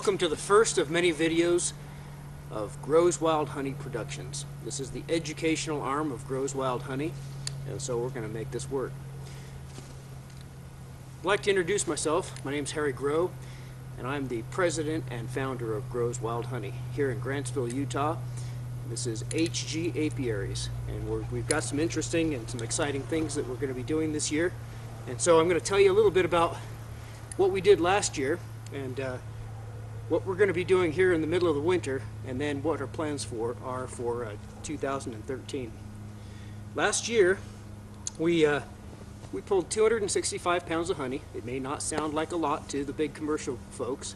Welcome to the first of many videos of Grows Wild Honey Productions. This is the educational arm of Grows Wild Honey, and so we're going to make this work. I'd like to introduce myself. My name is Harry Grow, and I'm the president and founder of Grows Wild Honey here in Grantsville, Utah. This is HG Apiaries, and we've got some interesting and some exciting things that we're going to be doing this year. And so I'm going to tell you a little bit about what we did last year and what we're going to be doing here in the middle of the winter, and then what our plans are for 2013. Last year we pulled 265 pounds of honey. It may not sound like a lot to the big commercial folks,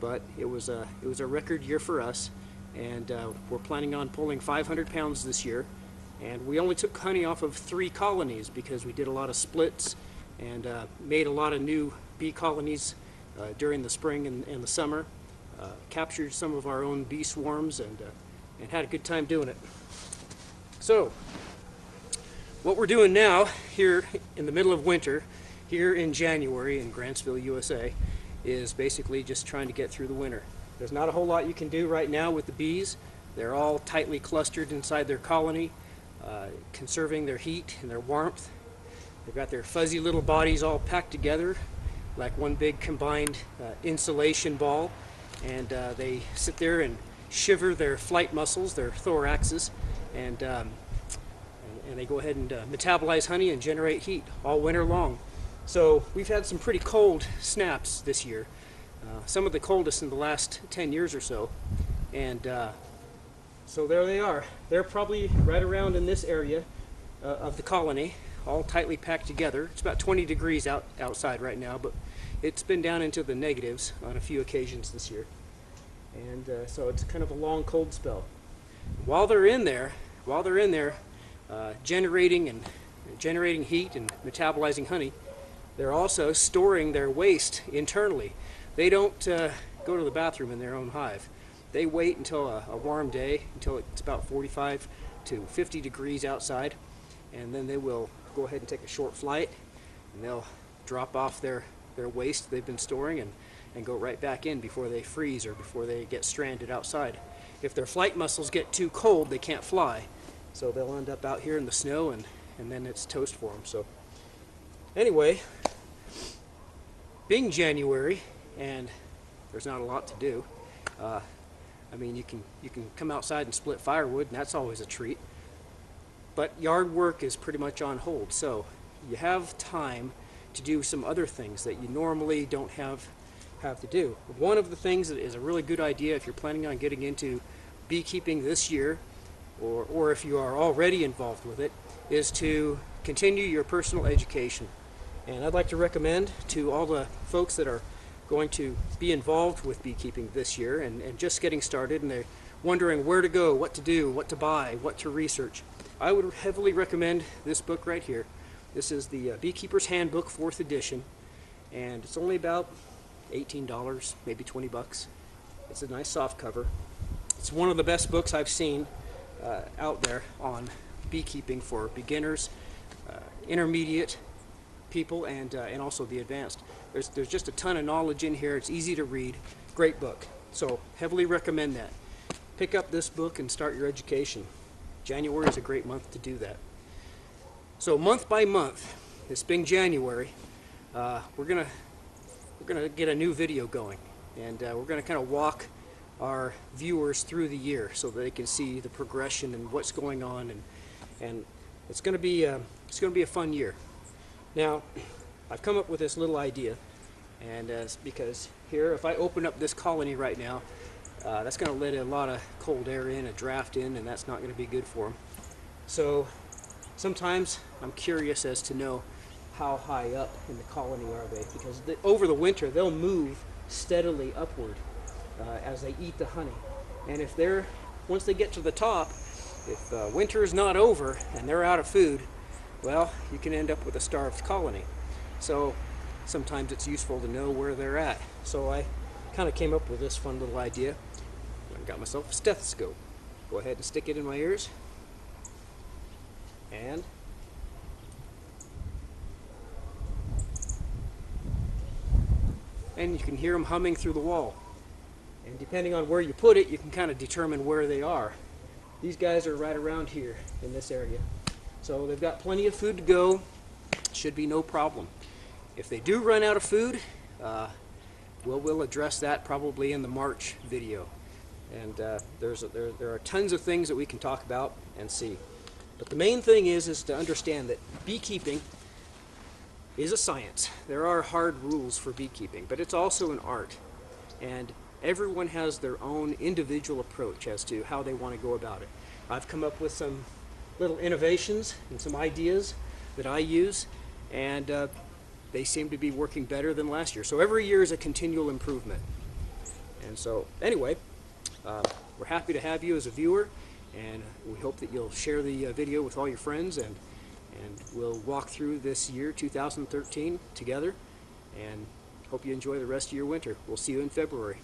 but it was a record year for us, and we're planning on pulling 500 pounds this year. And we only took honey off of 3 colonies because we did a lot of splits and made a lot of new bee colonies during the spring and the summer. Captured some of our own bee swarms and had a good time doing it. So what we're doing now here in the middle of winter here in January in Grantsville, USA, is basically just trying to get through the winter. There's not a whole lot you can do right now with the bees. They're all tightly clustered inside their colony, conserving their heat and their warmth. They've got their fuzzy little bodies all packed together like one big combined insulation ball, and they sit there and shiver their flight muscles, their thoraxes, and they go ahead and metabolize honey and generate heat all winter long. So we've had some pretty cold snaps this year, some of the coldest in the last 10 years or so, and so there they are. They're probably right around in this area of the colony, all tightly packed together. It's about 20 degrees outside right now, but it's been down into the negatives on a few occasions this year. And so it's kind of a long cold spell. While they're in there, generating heat and metabolizing honey, they're also storing their waste internally. They don't go to the bathroom in their own hive. They wait until a warm day, until it's about 45 to 50 degrees outside, and then they will go ahead and take a short flight, and they'll drop off their waste they've been storing and go right back in before they freeze or before they get stranded outside. If their flight muscles get too cold, they can't fly, so they'll end up out here in the snow, and then it's toast for them. So anyway, being January and there's not a lot to do, I mean, you can come outside and split firewood, and that's always a treat, but yard work is pretty much on hold, so you have time to do some other things that you normally don't have to do. One of the things that is a really good idea if you're planning on getting into beekeeping this year, or if you are already involved with it, is to continue your personal education. And I'd like to recommend to all the folks that are going to be involved with beekeeping this year and just getting started, and they're wondering where to go, what to do, what to buy, what to research, I would heavily recommend this book right here. This is the Beekeeper's Handbook, 4th edition, and it's only about $18, maybe 20 bucks. It's a nice soft cover. It's one of the best books I've seen out there on beekeeping for beginners, intermediate people, and also the advanced. There's just a ton of knowledge in here. It's easy to read. Great book. So heavily recommend that. Pick up this book and start your education. January is a great month to do that. So month by month, this being January, we're gonna get a new video going, and we're gonna kind of walk our viewers through the year so that they can see the progression and what's going on, and it's gonna be a fun year. Now, I've come up with this little idea, and because here, if I open up this colony right now, that's going to let a lot of cold air in, a draft in, and that's not going to be good for them. So sometimes I'm curious as to know how high up in the colony are they, because over the winter they'll move steadily upward as they eat the honey. And if once they get to the top, if winter is not over and they're out of food, well, you can end up with a starved colony. So sometimes it's useful to know where they're at. So I kind of came up with this fun little idea. I got myself a stethoscope. Go ahead and stick it in my ears, and you can hear them humming through the wall. And depending on where you put it, you can kind of determine where they are. These guys are right around here in this area. So they've got plenty of food to go. Should be no problem. If they do run out of food, we'll address that probably in the March video. And there are tons of things that we can talk about and see. But the main thing is to understand that beekeeping is a science. There are hard rules for beekeeping, but it's also an art. And everyone has their own individual approach as to how they want to go about it. I've come up with some little innovations and some ideas that I use, and they seem to be working better than last year. So every year is a continual improvement. And so anyway, we're happy to have you as a viewer, and we hope that you'll share the video with all your friends, and we'll walk through this year 2013 together, and hope you enjoy the rest of your winter. We'll see you in February.